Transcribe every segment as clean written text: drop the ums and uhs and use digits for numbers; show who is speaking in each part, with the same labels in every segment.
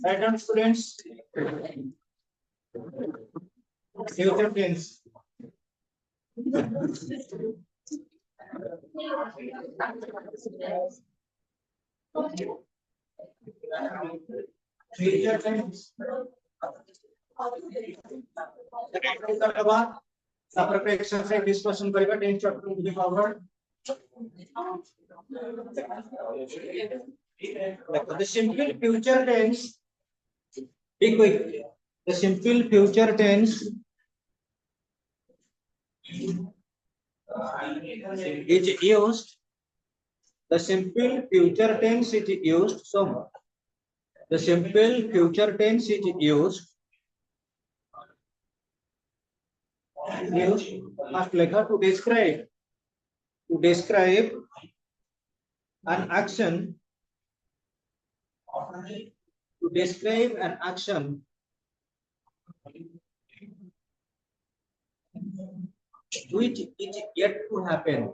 Speaker 1: Right on, students. Future tense. Future tense. exercise discussion करेगा tense chapter moving forward the simple future tense be quick the simple future tense is used the simple future tense is used so the simple future tense is used must लेखा to describe an action to describe an action which is yet to happen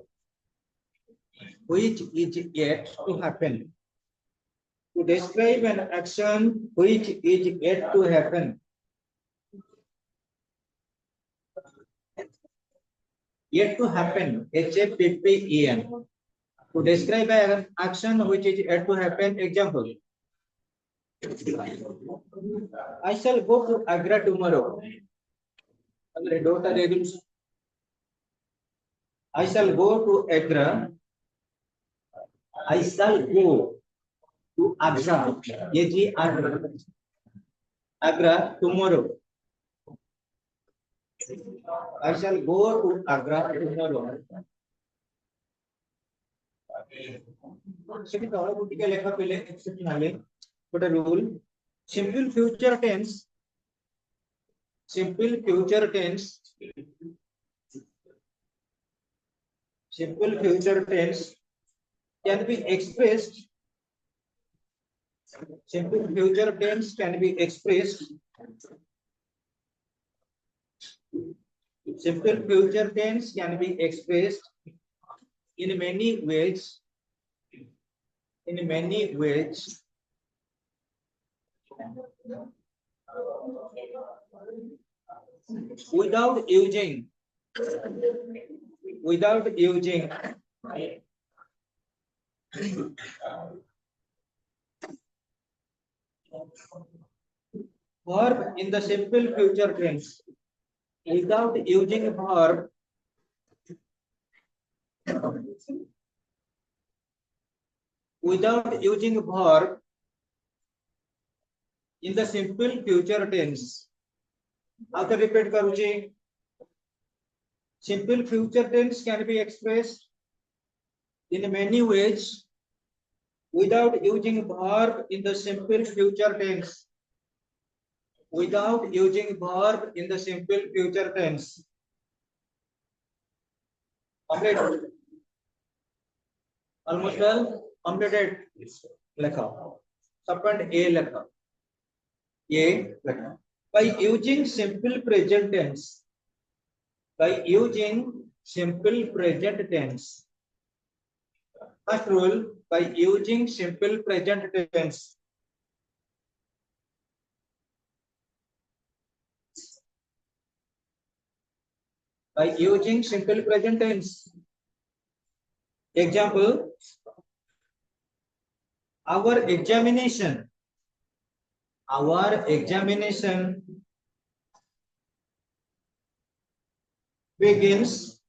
Speaker 1: to describe an action which is yet to happen HAPPEN to describe an action which is yet to happen. Example, I shall go to Agra tomorrow. I shall go to Agra. I shall go to Agra. Agra tomorrow. I shall go to Agra tomorrow. Put a rule. Simple future tense can be expressed. Simple future tense can be expressed. Simple future tense can be expressed in many ways. Without using verb in the simple future tense. Without using verb in the simple future tense. After repeat karuji. Simple future tense can be expressed in many ways without using verb in the simple future tense. Without using verb in the simple future tense. Complete. Almost well completed. Lekha. Subpoint A lekha. By using simple present tense. First rule, by using simple present tense. by using simple present tense. Example, our examination begins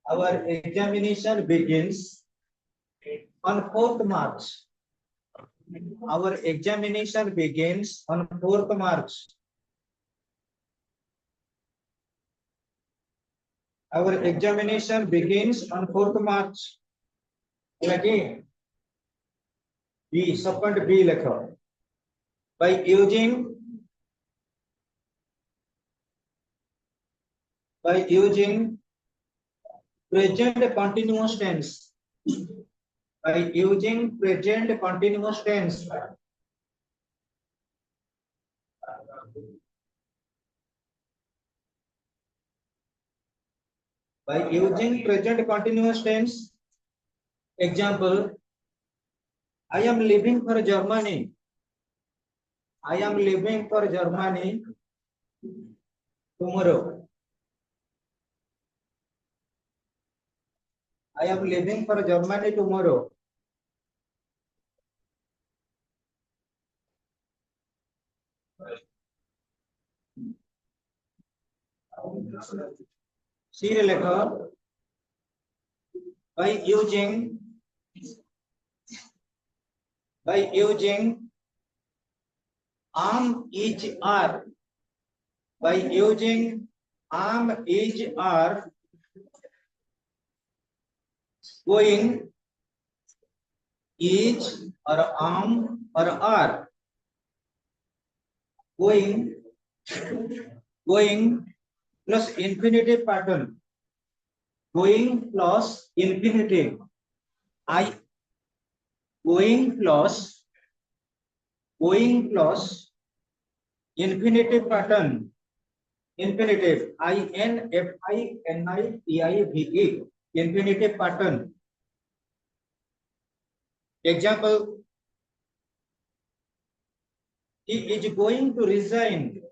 Speaker 1: our examination begins on 4th March. Our examination begins on 4th March. Our examination begins on 4th March. Again, B, second B lekho. By using present continuous tense. By using present continuous tense. By using present continuous tense. Example, I am leaving for Germany. I am leaving for Germany tomorrow. I am leaving for Germany tomorrow. Serial letter. By using am is are. By using am is are. Going is or am or are. Going plus infinitive pattern. Going plus infinitive. Going plus infinitive pattern. Infinitive. INFINITIVE. Infinitive pattern. Example, he is going to resign.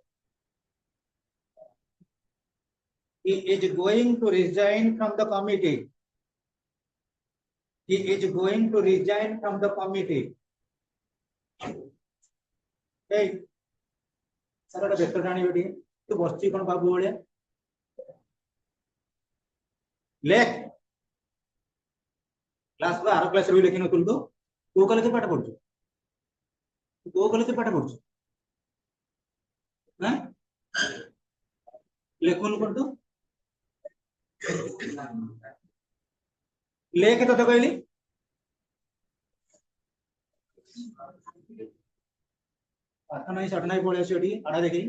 Speaker 1: He is going to resign from the committee. He is going to resign from the committee. Hey, sir, a better than you. To watch you on Babu. Lek. Class by our class review लेकिन उतुल तो वो कल के पाठ पढ़ो वो कल के पाठ पढ़ो ना लेखन कर दो लेके तो कहली पाठ नहीं सट नहीं पड़े सेठी आड़ा देखी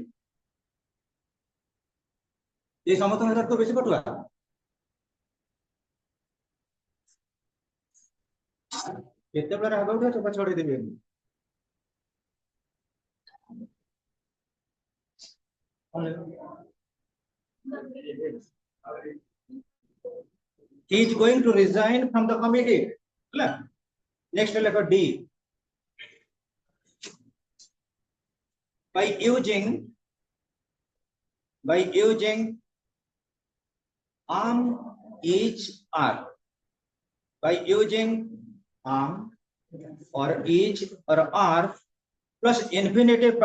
Speaker 1: ये समस्त में तो बेसी पटुआ केते बेला आगे उठे चोपा छोड़ी देबे he is going to resign from the committee. Next letter D. By using am is are. By using am or is or are plus infinitive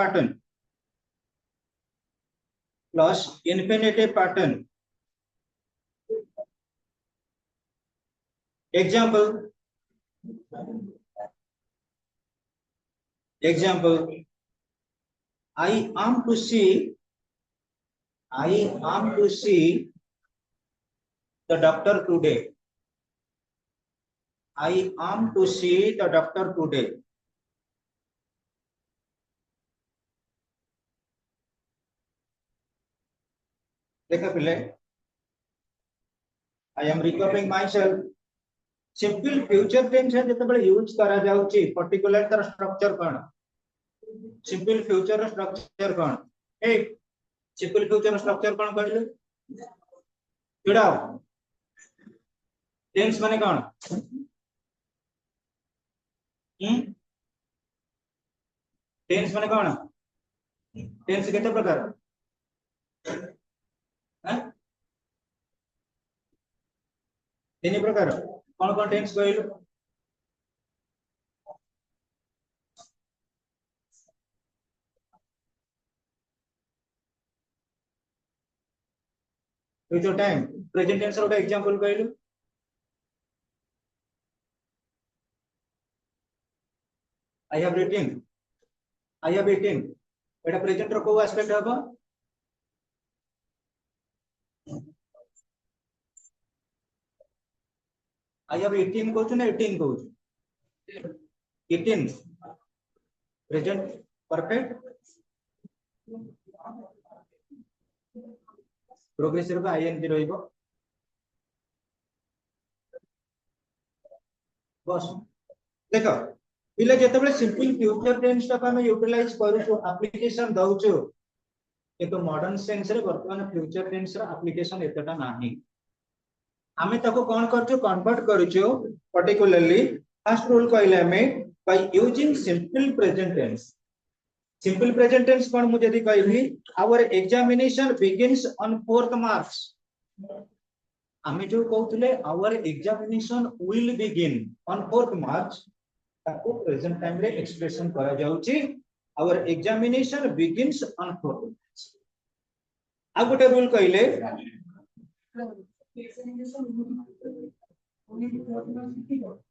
Speaker 1: pattern. Example, I am to see the doctor today. I am to see the doctor today. I am recovering myself. Simple future tense है जितने use करा जाउची particular तर structure कौन simple future structure कौन a simple future structure कौन कहले जोड़ाओ tense माने कौन टेंस माने कौन टेंस केते प्रकार हैं तीन प्रकार कौन कौन टेंस कहलु फ्यूचर टाइम प्रेजेंट टेंस रो एग्जांपल कहलु I have reading I have eating Etah present रो को एस्पेक्ट हबो आई हैव ईटिंग कहू ना ईटिंग कहू ईटिंग प्रेजेंट परफेक्ट प्रोग्रेसिव का आईएनजी रहइबो बस देखो पिले जेतेबेले सिंपल फ्यूचर टेंस टा हम यूटिलाइज करू एप्लीकेशन दउछु किंतु मॉडर्न सेंस रे वर्तमान फ्यूचर टेंस रा एप्लीकेशन एतटा नाही हमें ताको कोन करछु कन्वर्ट करछु पर्टिकुलरली फर्स्ट रूल कहले हमें by using simple present tense simple present tense कोन मु जदी कहली our examination begins on 4th March हमें जो कहउतले our examination will begin on 4th March ताको प्रेजेंट टाइम रे एक्सप्रेशन करा जाउची our examination begins on 4th March आ गोटे रूल कहले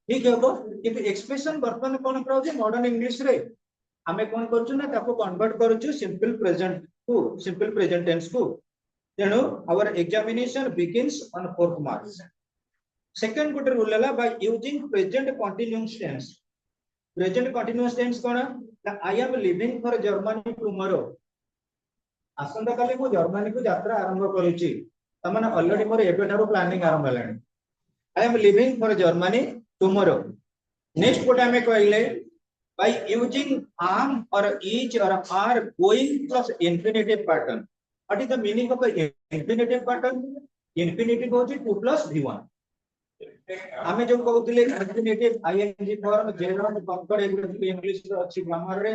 Speaker 1: ठीक है किंतु एक्सप्रेशन वर्तमान कोन कराउची मॉडर्न इंग्लिश रे हमें कोन करछु ना ताको कन्वर्ट करछु सिंपल प्रेजेंट टेंस को तेणु our examination begins on 4th March second गोटे रूल हला by using present continuous tense कोन I am leaving for Germany tomorrow आसंता काली मु जर्मनी को यात्रा आरंभ करूची तमने ऑलरेडी मोर एबेठारो प्लानिंग आरंभ हलानी I am leaving for Germany tomorrow next गोटे हमें कहले by using am or each or are going plus infinitive pattern what is the meaning of a infinitive pattern infinitive होची 2 plus v1 हमें जो कहउतले infinitive ing form gerund कंकड़ English रो अछि grammar रे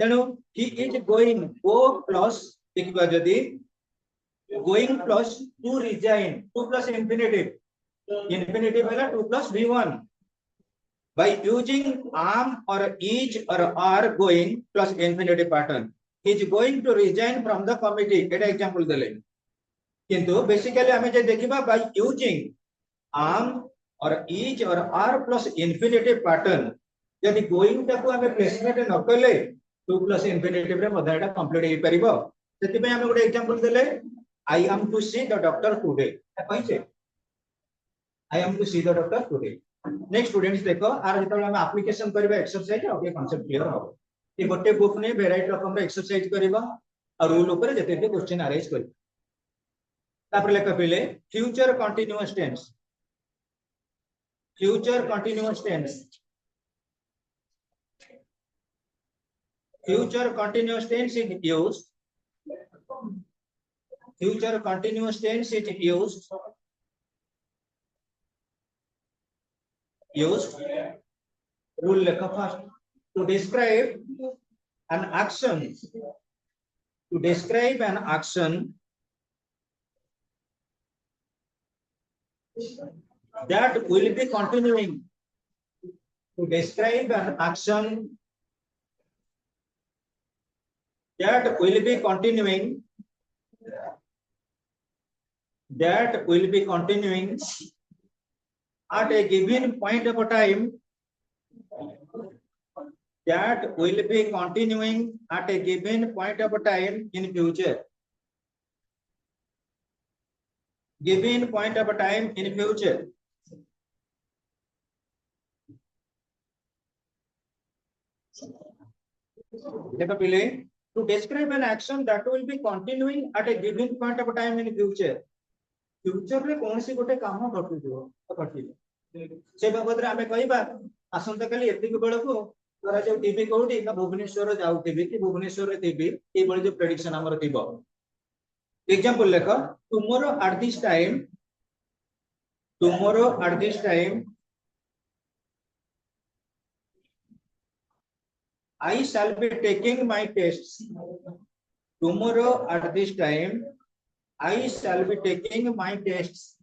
Speaker 1: तेनु he is going go plus देखबा जदी going plus to resign 2 plus infinitive हैला 2 plus v1 by using am or each or are going plus infinitive pattern he is going to resign from the committee Etah example देले किंतु basically हमें जे देखिबा by using am or each or are plus infinitive pattern यदि going टाको हमें placement न कले 2 plus infinitive रे मधाटा कंप्लीट हे परिबो सेति पे हमें गोटे एग्जांपल देले I am to see the doctor today कहिसे I am to see the doctor today next students देखो आर जेतबे हम एप्लीकेशन करबा एक्सरसाइज ओके कांसेप्ट क्लियर हो ये गोटे बुक ने वेराइटी रकम रे एक्सरसाइज करबा और रूल ऊपर जते भी क्वेश्चन अरेंज कर तापर लेख पहिले future continuous tense is used rule lekha first to describe an action that will be continuing to describe an action that will be continuing at a given point of time in future देखो पहले to describe an action that will be continuing at a given point of time in future रे कौन सी गोटे काम घटु जो से बाबद रे हमें कहबा आसंता काली एतिक बेल को तोरा जो टीवी कोठी ना भुवनेश्वर जाउथिबी कि भुवनेश्वर रे टीवी ए बळी जो प्रेडिक्शन हमर थिबो एग्जांपल लेखो tomorrow at this time I shall be taking my tests tomorrow at this time I shall be taking my tests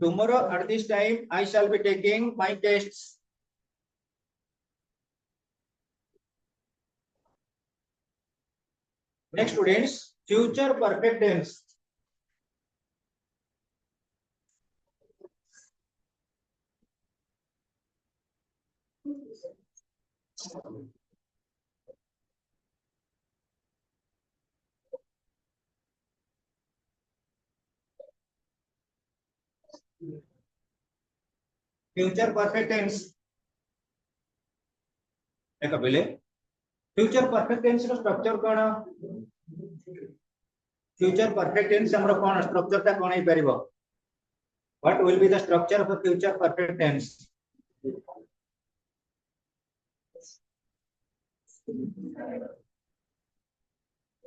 Speaker 1: Tomorrow at this time, I shall be taking my tests. Next, students, future perfect tense. Future perfect tense. Future perfect tense structure कौन? Future perfect tense हमरो कौन structure ता कौन ही परिबो? What will be the structure of a future perfect tense?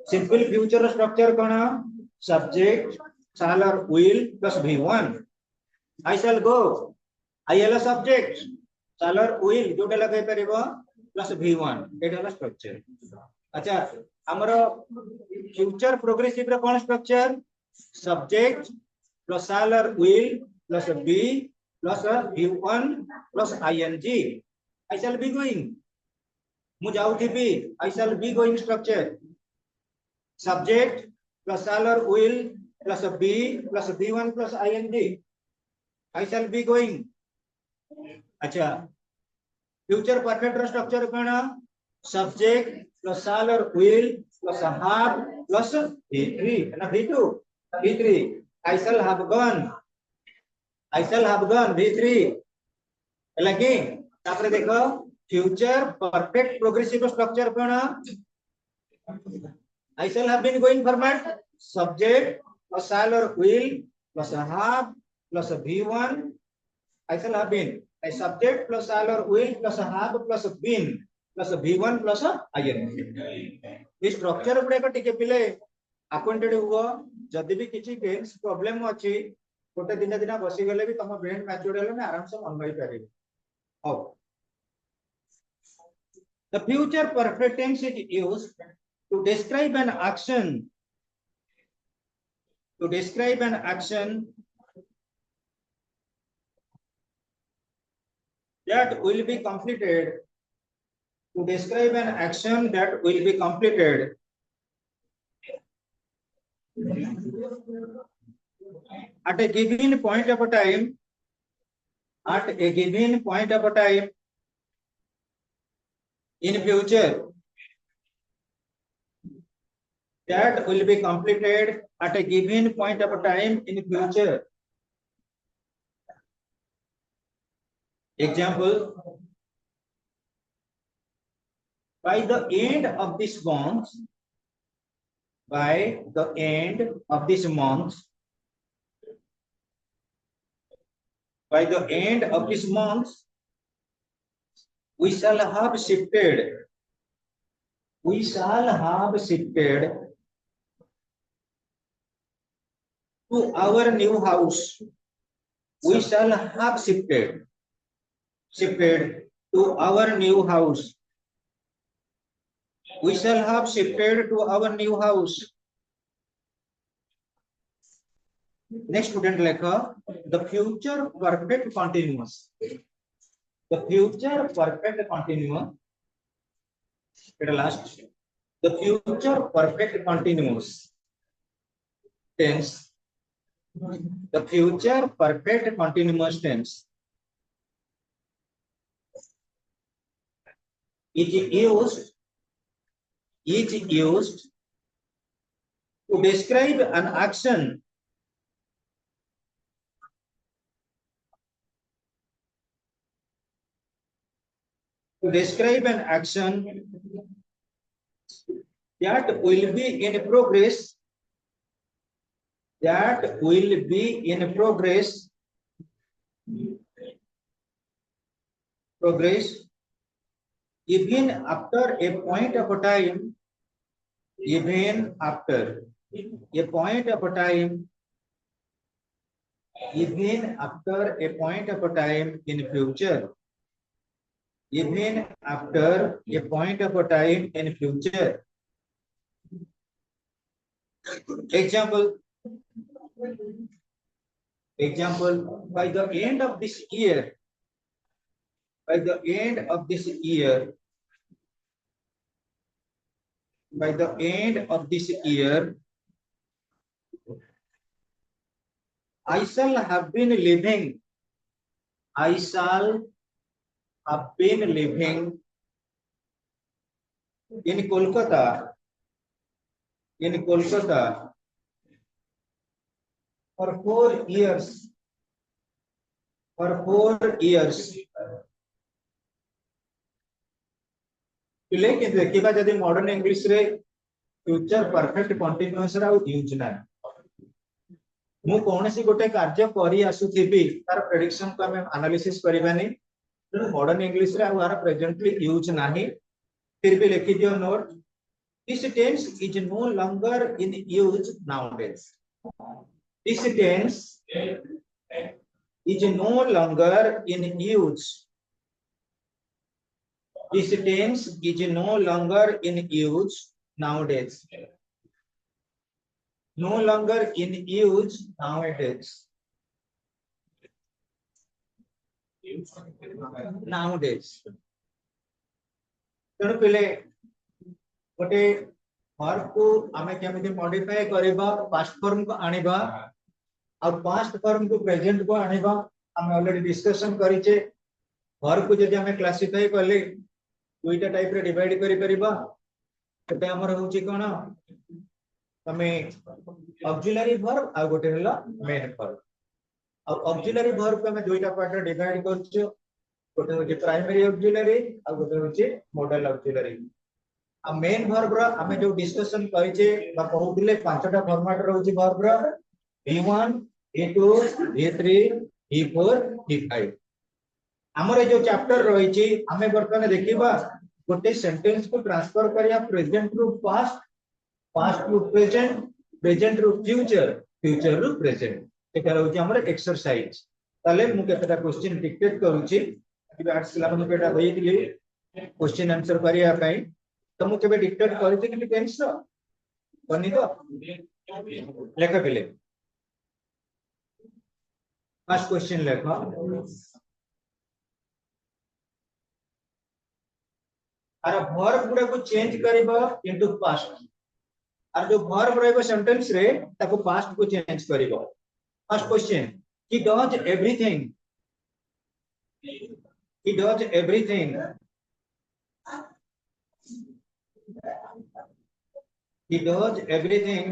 Speaker 1: Simple future structure कौन? Subject shall or will plus V1. I shall go. I am a subject. Shall or will जोटा लगे परिबो plus V1. एटा वाला structure. अच्छा हमरो future progressive रे कौन structure? Subject plus shall or will plus B plus V1 plus ing. I shall be going. मु जाउथिबी. I shall be going structure. Subject plus shall or will plus B plus B1 plus ing. I shall be going. अच्छा future perfect structure कौन? Subject plus shall or will plus have plus V3 ना V2 V3. I shall have gone. I shall have gone V3. लगी तापर देखो future perfect progressive structure कौन? I shall have been going format. Subject plus shall or will plus have plus V1. I shall have been. A subject plus shall or will plus have plus been plus V1 plus ing. इस structure उपरे को टिके पिले acquainted हुआ जदि भी किसी tense problem अछि गोटे दिन दिन बसी गले भी तम ब्रेन मैच्योर हेले ना आराम से मन भाई पारे. अब the future perfect tense is used to describe an action that will be completed at a given point of time in future. That will be completed at a given point of time in future. Example, by the end of this month, we shall have shifted to our new house. We shall have shifted to our new house. We shall have shifted to our new house. Next student lekha the future perfect continuous. The future perfect continuous. Last. The future perfect continuous tense. The future perfect continuous tense is used to describe an action that will be in progress even after a point of time in future. Example, Example, by the end of this year, by the end of this year, by the end of this year, I shall have been living, I shall have been living in Kolkata, for 4 years, for 4 years. लेकिन देखिबा जदि modern English रे future perfect continuous रा use ना मु कोनसी गोटे कार्य करी आसुथिबी तार प्रेडिक्शन को हम एनालिसिस करबानी मॉडर्न इंग्लिश रे आर प्रेजेंटली यूज नाही फिर भी लिखि दियो note this tense is no longer in use nowadays this tense is no longer in use. This tense is no longer in use nowadays. No longer in use nowadays. Nowadays. तेणु पिले गोटे verb को आमे केमिति modify करबा past form को आनिबा और past form को प्रेजेंट को आनिबा हम ऑलरेडी डिस्कशन करिचे वर्ब को जदि हमें क्लासिफाई करले दुईटा टाइप रे डिवाइड करि परिबा एटा हमर होची कोन हमें ऑक्सिलरी वर्ब आ गोटे हला मेन वर्ब और ऑक्सिलरी वर्ब को हमें दुईटा पार्ट रे डिवाइड करछो गोटे होची प्राइमरी ऑक्सिलरी और गोटे होची मॉडल ऑक्सिलरी आ मेन वर्ब रो हमें जो डिस्कशन करिचे बा कहउतिले पांचटा फॉर्मेट रहउची वर्ब रो V1 V2 V3 V4 V5 हमरे जो चैप्टर रही छी हमें वर्तमान देखिबा गोटे सेंटेंस को ट्रांसफर करिया प्रेजेंट रु पास्ट पास्ट रु प्रेजेंट प्रेजेंट रु फ्यूचर फ्यूचर रु प्रेजेंट एटा रहउची हमर एक्सरसाइज ताले मु केतटा क्वेश्चन डिक्टेट करूची कि आर्ट्स क्लास में केटा देइतिली क्वेश्चन आंसर करिया पई तो मु केबे डिक्टेट करथि कि टेंस रो बनी तो लेखा केले फर्स्ट क्वेश्चन लेखा अरे वर्ब गुडा को चेंज करबा इनटू पास्ट और जो वर्ब रहबो सेंटेंस रे ताको पास्ट को चेंज करबो first question he does everything he does everything he does everything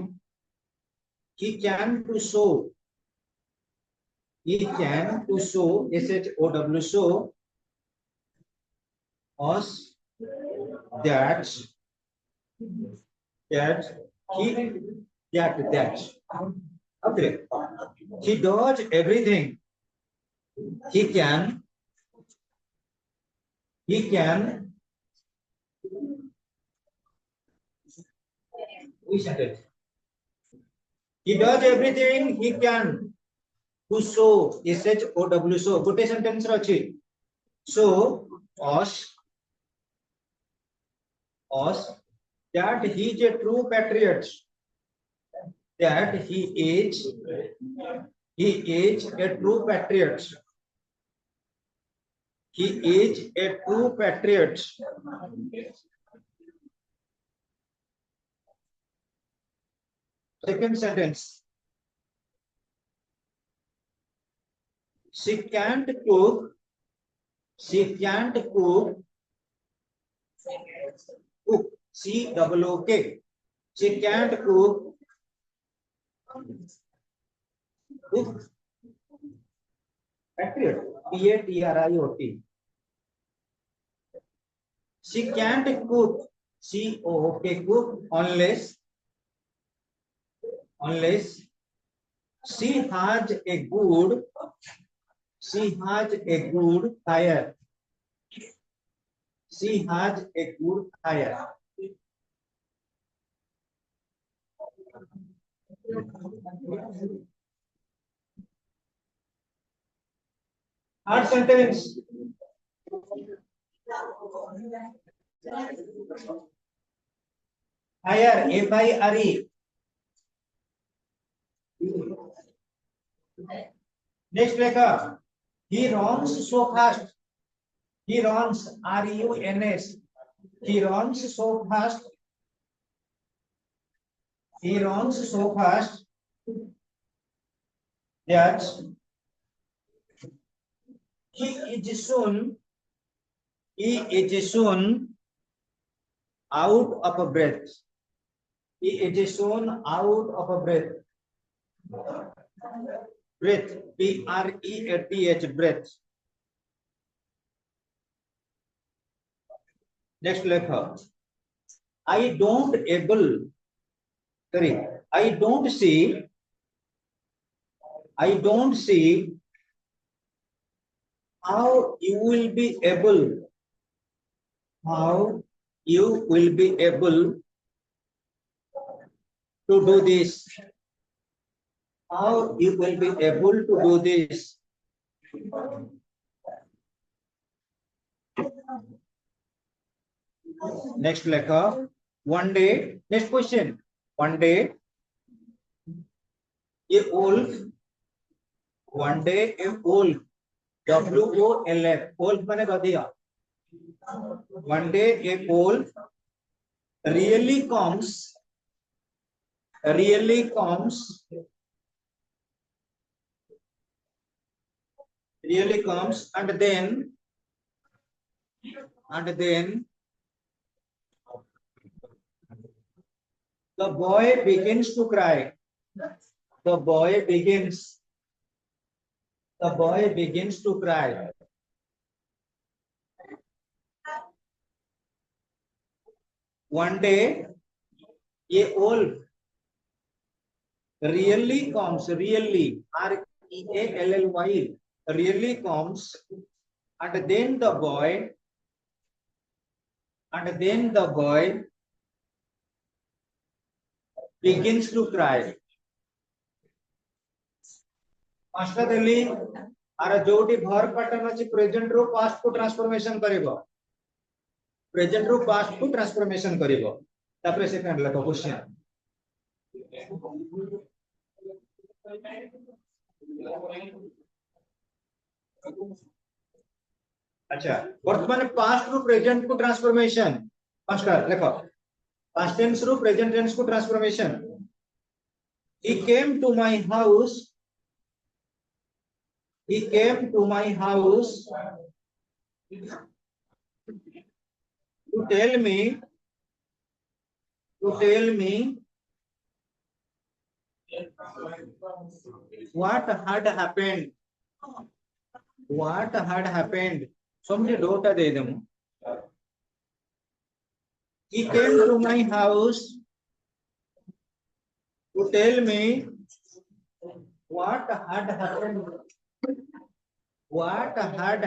Speaker 1: he can to show he can to show show show us that okay he does everything he can which sentence he does everything he can to show show गोटे sentence रो अछि show us that he is a true patriot that he is a true patriot he is a true patriot second sentence she can't cook C-O-O-K she can't cook patriot P-A-T-R-I-O-T she can't cook C-O-O-K cook unless she has a good fire she has a good fire third sentence fire F-I-R-E Next letter. He runs so fast. He runs, R-U-N-S. He runs so fast. He runs so fast that he is soon out of a breath. He is soon out of a breath. Breath, B-R-E-A-T-H, breath. Next letter. I don't see how you will be able to do this. How you will be able to do this. Next letter. One day. Next question. One day, a wolf. One day, a wolf. W-O-L-F. Wolf माने गधिया. One day, a wolf really comes, and then the boy begins to cry. The boy begins to cry. One day, a wolf really comes, R-E-A-L-L-Y, really comes, and then the boy begins to cry. अष्टदेली आर जोटी भर pattern अछि present रो past को transformation करिवो. Present रो past को ट्रांसफॉर्मेशन करिवो. तापर सेकंड लेखो क्वेश्चन. अच्छा, वर्तमान पास्ट रो प्रेजेंट को ट्रांसफॉर्मेशन. मास्टर लेखो. पास्ट टेंस रो प्रेजेंट टेंस को transformation. He came to my house to tell me what had happened. Somebody daughter de them. He came to my house to tell me what had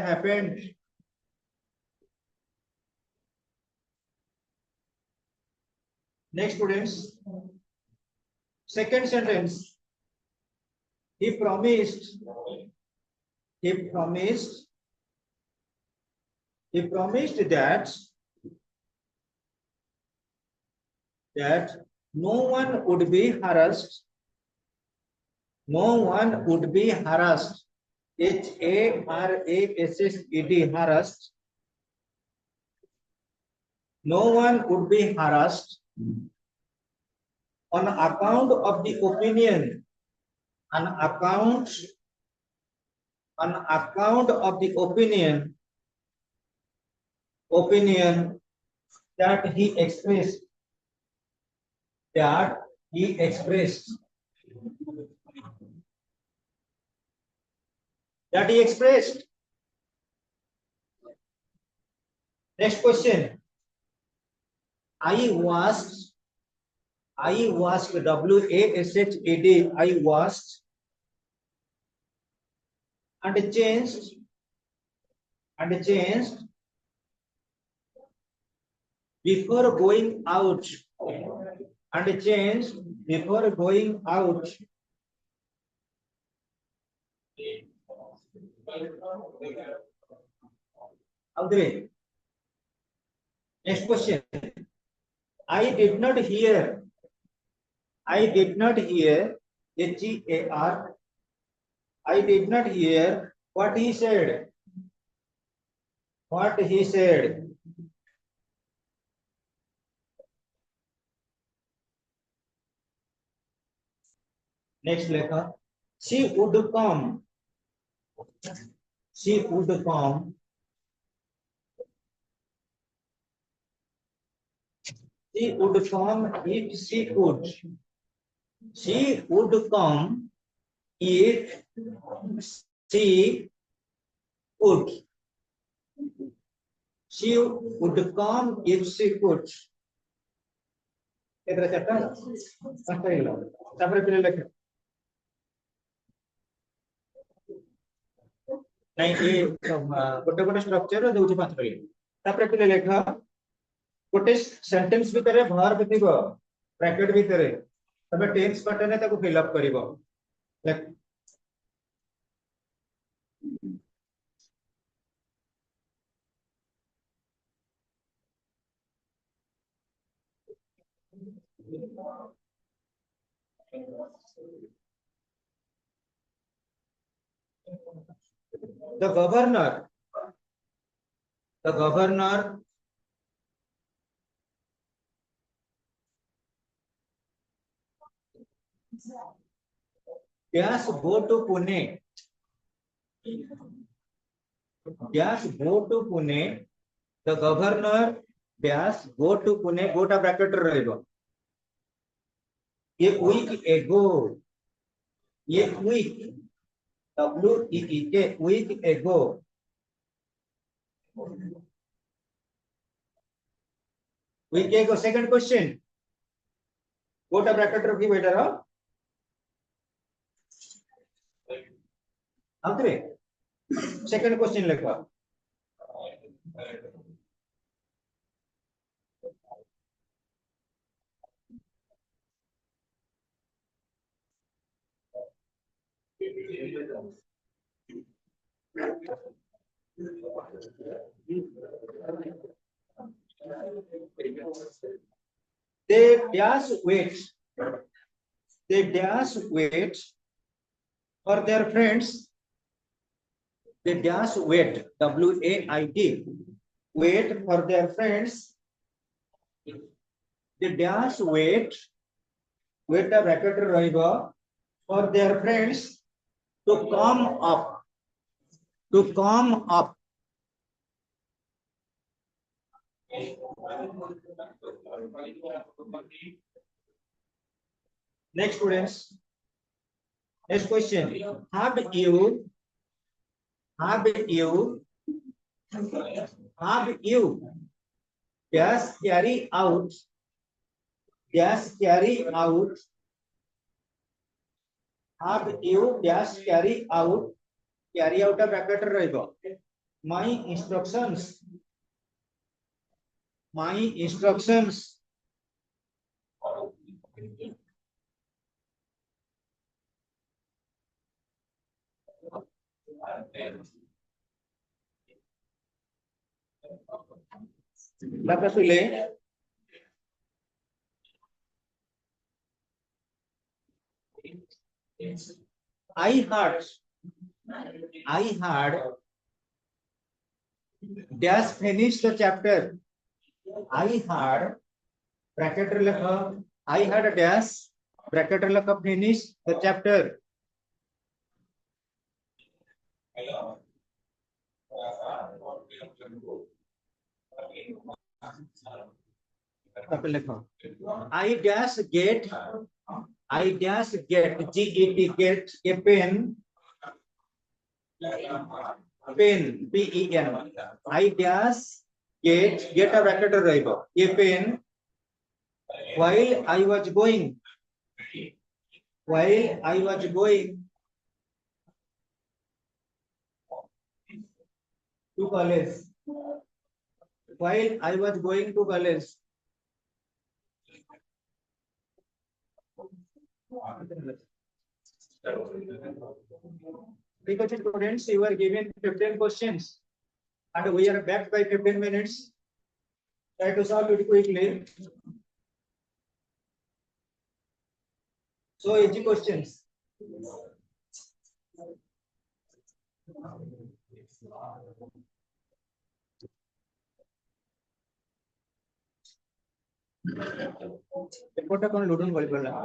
Speaker 1: happened. Next, students. Second sentence. He promised that no one would be harassed. H-A-R-A-S-S-E-D, harassed. No one would be harassed on account of the opinion. On account of the opinion that he expressed. Next question. I washed, W-A-S-H-E-D, I washed and changed before going out. Next question. I did not hear, H-E-A-R, I did not hear what he said. What he said. Next letter. She would come. She would come. She would come if she could. She would come if she could. She would come if she could. Itra chapter. Tapre pile lekhe. नहीं ये गोटे गोटे structure देउछि पांच पहिले तापर पहिले लेख गोटे सेंटेंस भितर वर्ब थिबो ब्रैकेट भितर तबे टेंस पैटर्न ताको फिल अप करिवो the governor dash go to Pune dash go to Pune the governor dash go to Pune go ta bracket रहइबो a week ago a week WEEK week ago second question go ta bracket रखी बेटा रो आउतरे second question लिखवा they dash wait for their friends they dash wait WAIT wait for their friends they dash wait a bracket rahइबो for their friends to come up next students next question have you dash carry out have you dash carry out a bracket rahइबो my instructions Dapat pilih I heard dash finish the chapter I heard bracket lekha I heard a dash bracket lekha finish the chapter I dash get GET get a pen PEN I dash get a bracket rahइबो a pen while I was going to college while I was going to college because students you are given 15 questions and we are back by 15 minutes try to solve it quickly so easy questions এরপরটা কোন লুডন বল করলাম।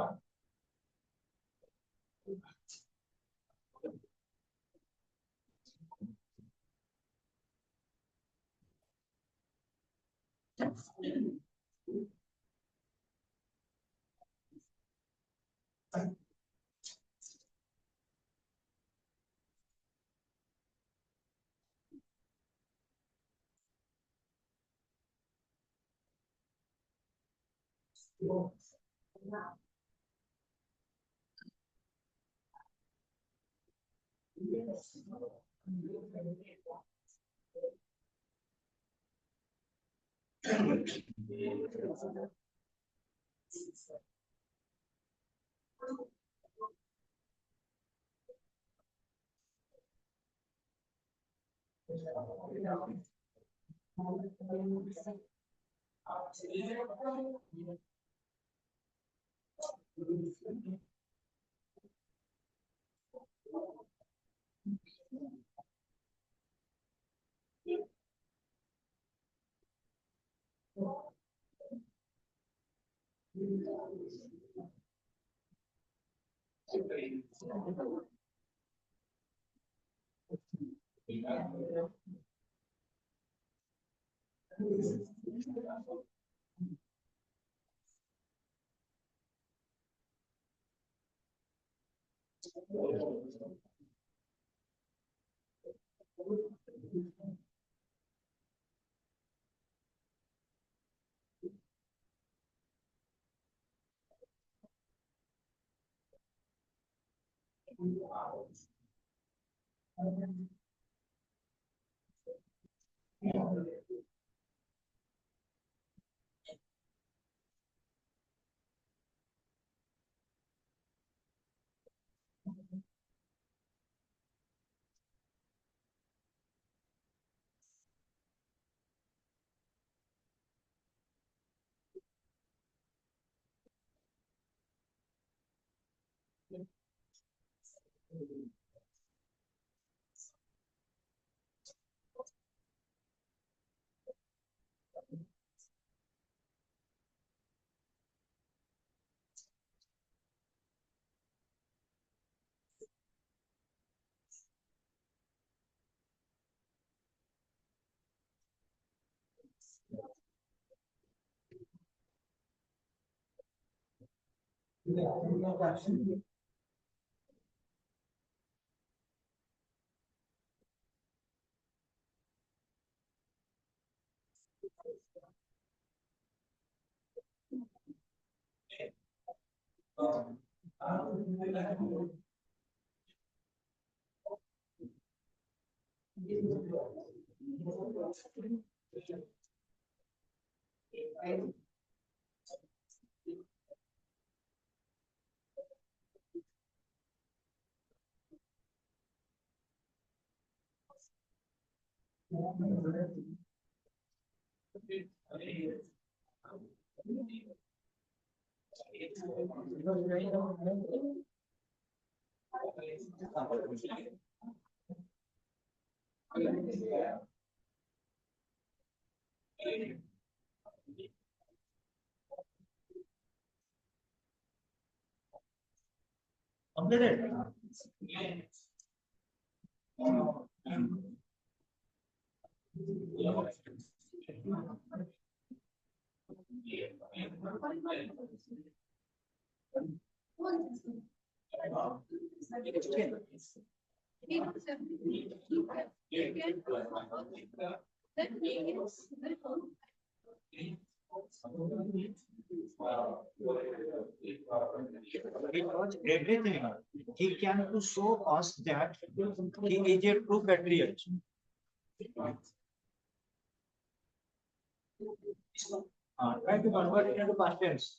Speaker 1: Completed. He knows everything. He can to show us that he is a true patriot. Try to convert it into past tense.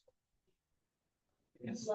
Speaker 1: Yes.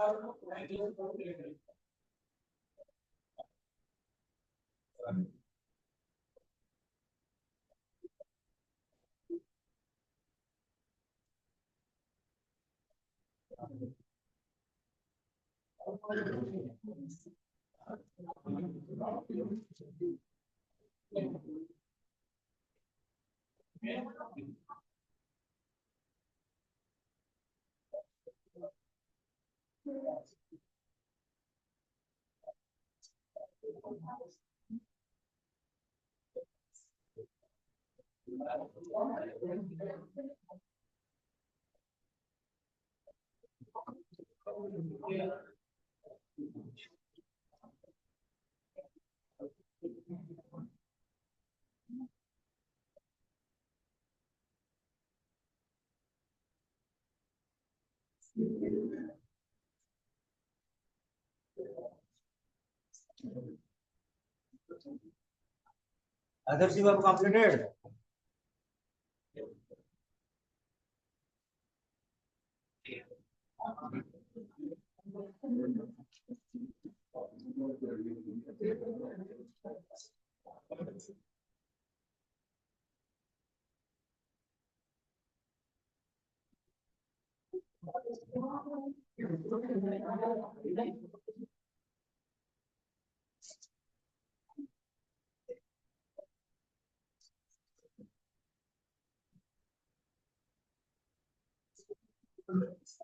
Speaker 1: Others you have completed.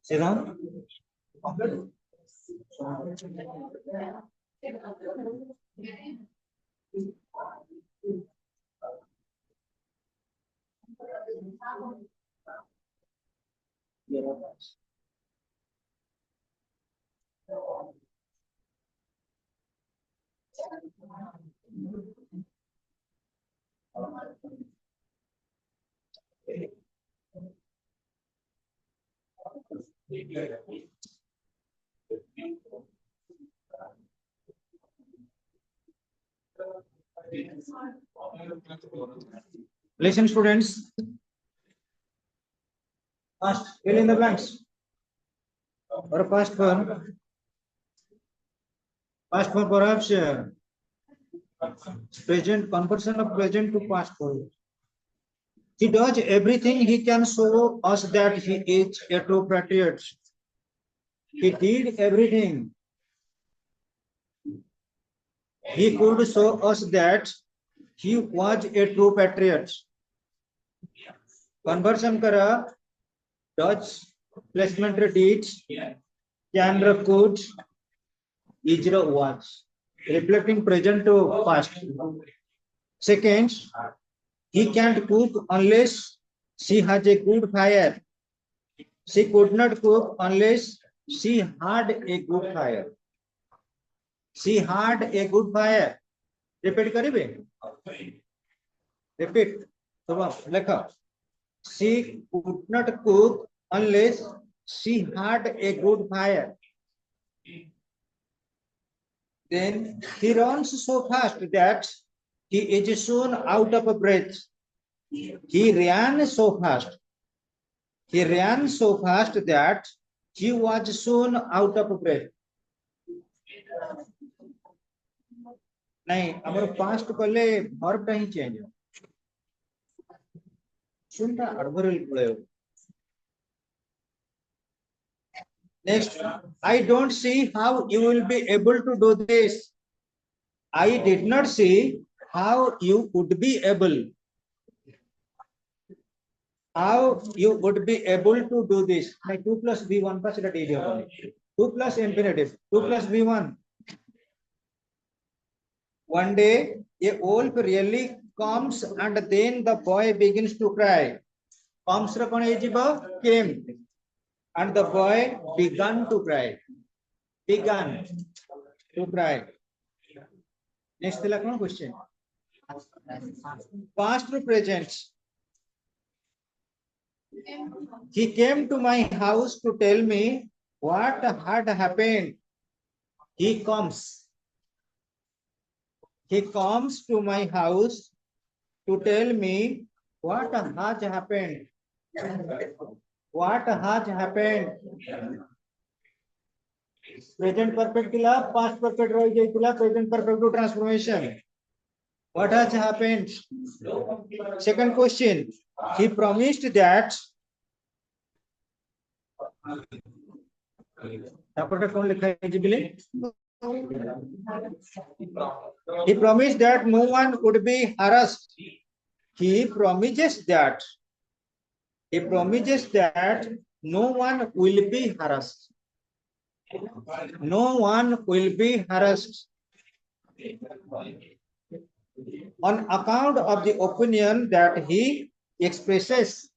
Speaker 1: Sit down. Listen, students. First, fill in the blanks. Or past form. Past form perhaps present conversion of present to past form. He does everything he can show us that he is a true patriot. He did everything he could show us that he was a true patriot. Conversion kara does placement did can could Ijra was reflecting present to past. Second, he can't cook unless she has a good fire. She could not cook unless she had a good fire. She had a good fire. Repeat karibe. Repeat. Lekha. She could not cook unless she had a good fire. Then he runs so fast that he is soon out of breath. He ran so fast. He ran so fast that he was soon out of breath. नहीं हमारे past कले verb टा ही change हो. सुनता adverbial बोले हो. Next, I don't see how you will be able to do this. I did not see how you would be able. How you would be able to do this. 2 plus V1 plus that area. 2 plus infinitive. 2 plus V1. One day, a wolf really comes and then the boy begins to cry. Comes came. And the boy began to cry. Began to cry. Next question. Past to present. He came to my house to tell me what had happened. He comes. He comes to my house to tell me what has happened. What has happened? Present perfect kila, past perfect roy kila, present perfect to transformation. What has happened? Second question. He promised that. He promised that no one would be harassed. He promises that. He promises that no one will be harassed. No one will be harassed on account of the opinion that he expresses.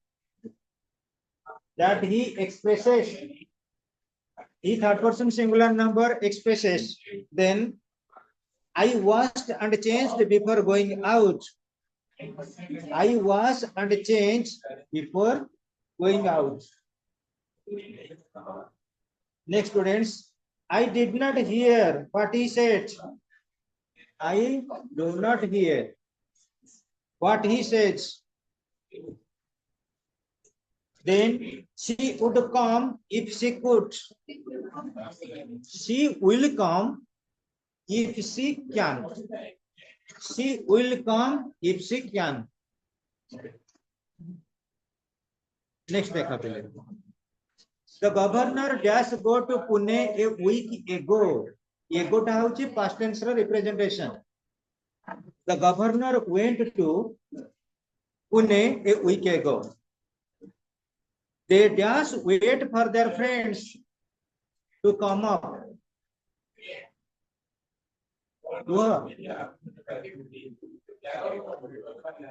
Speaker 1: That he expresses. He third person singular number expresses. Then I washed and changed before going out. I washed and changed before going out. Next, students, I did not hear what he said. I do not hear what he says. Then she would come if she could. She will come if she can. She will come if she can. Next, the governor dash go to Pune a week ago. Ego ta hauchi past tense representation. The governor went to Pune a week ago. They dash wait for their friends to come up. Wow.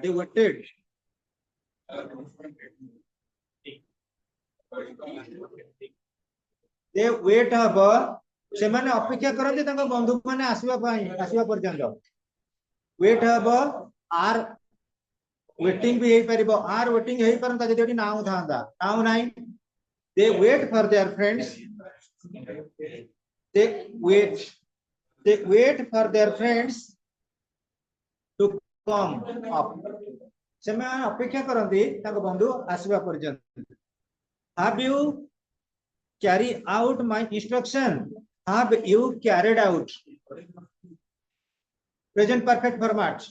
Speaker 1: They waited. They wait haba. ସେମାନେ ଅପେକ୍ଷା କରନ୍ତି ତାଙ୍କ ବନ୍ଧୁ ମାନେ ଆସିବା ପର୍ଯ୍ୟନ୍ତ. Wait haba are waiting ବି ହେଇପାରିବ. Are waiting ହେଇପାରନ୍ତା ଯଦି ଏଠି ନାଉ ଥାନ୍ତା. ନାଉ ନାହିଁ. They wait for their friends. They wait for their friends to come up. ସେମାନେ ଅପେକ୍ଷା କରନ୍ତି ତାଙ୍କ ବନ୍ଧୁ ଆସିବା ପର୍ଯ୍ୟନ୍ତ. Have you carried out my instruction? Have you carried out? Present perfect format.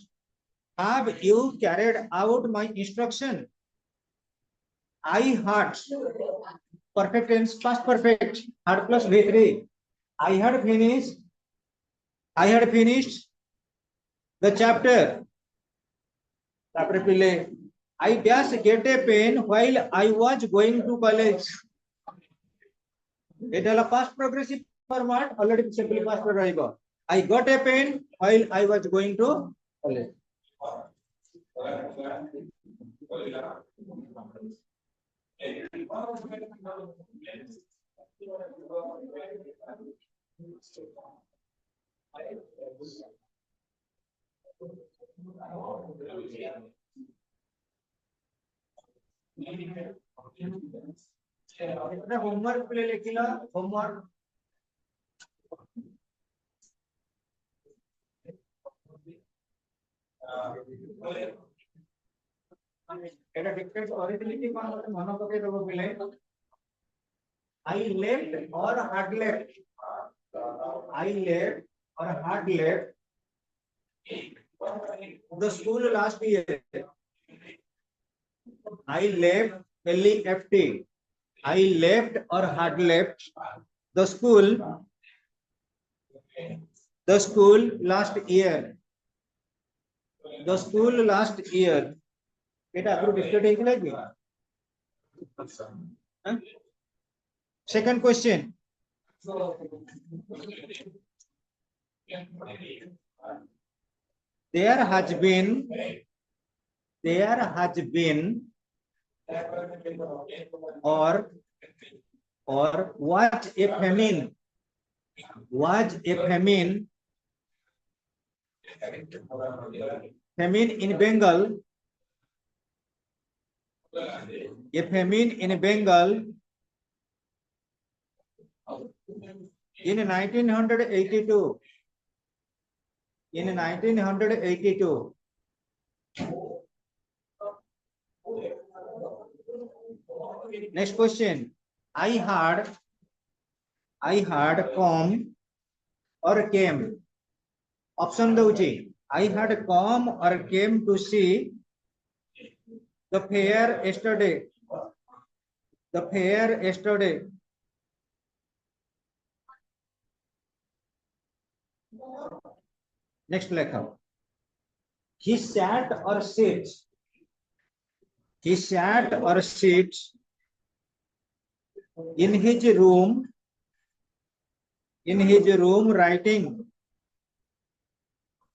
Speaker 1: Have you carried out my instruction? I had. Perfect tense, past perfect. Had plus V3. I had finished the chapter. I just get a pen while I was going to college. It is a past progressive format. Already simply past progressive. I got a pen while I was going to college. Homework play lekila homework. Eta dictate originality mano pake dobo pile. I left or hard left. I left or hard left the school last year. I left LEFT. I left or had left the school last year. The school last year. Second question. There has been or was a famine. Famine in Bengal. A famine in Bengal in 1982. In 1982. Next question. I had come or came. Option dauchi. I had come or came to see the fair yesterday. The fair yesterday. Next lekha. He sat or sits. He sat or sits in his room. In his room writing.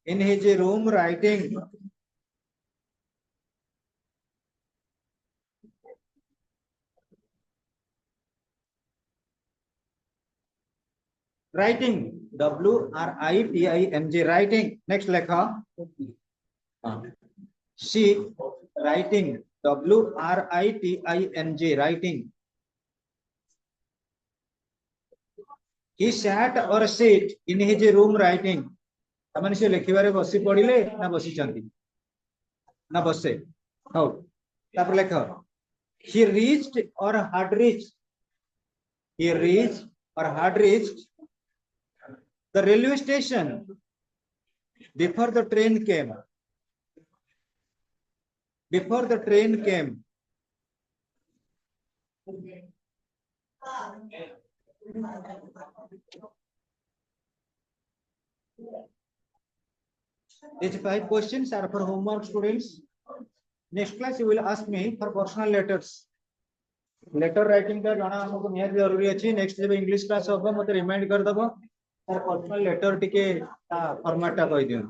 Speaker 1: In his room writing. Writing. W-R-I-T-I-N-G. Writing. Next lekha. She writing. W-R-I-T-I-N-G. Writing. He sat or sit in his room writing. ताମାନେ से लिखिबारे बसी पड़िले ना बसी चंती ना बसे हो तापर लेख he reached or had reached the railway station before the train came These 5 questions are for homework, students. Next class you will ask me for personal letters. Letter writing का जाना हमको निहार जरूरी अछि. Next जब English class होगा मते remind कर दबो. और personal letter टिके फॉर्मेट टा कहि दियो.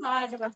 Speaker 2: Hadi bak.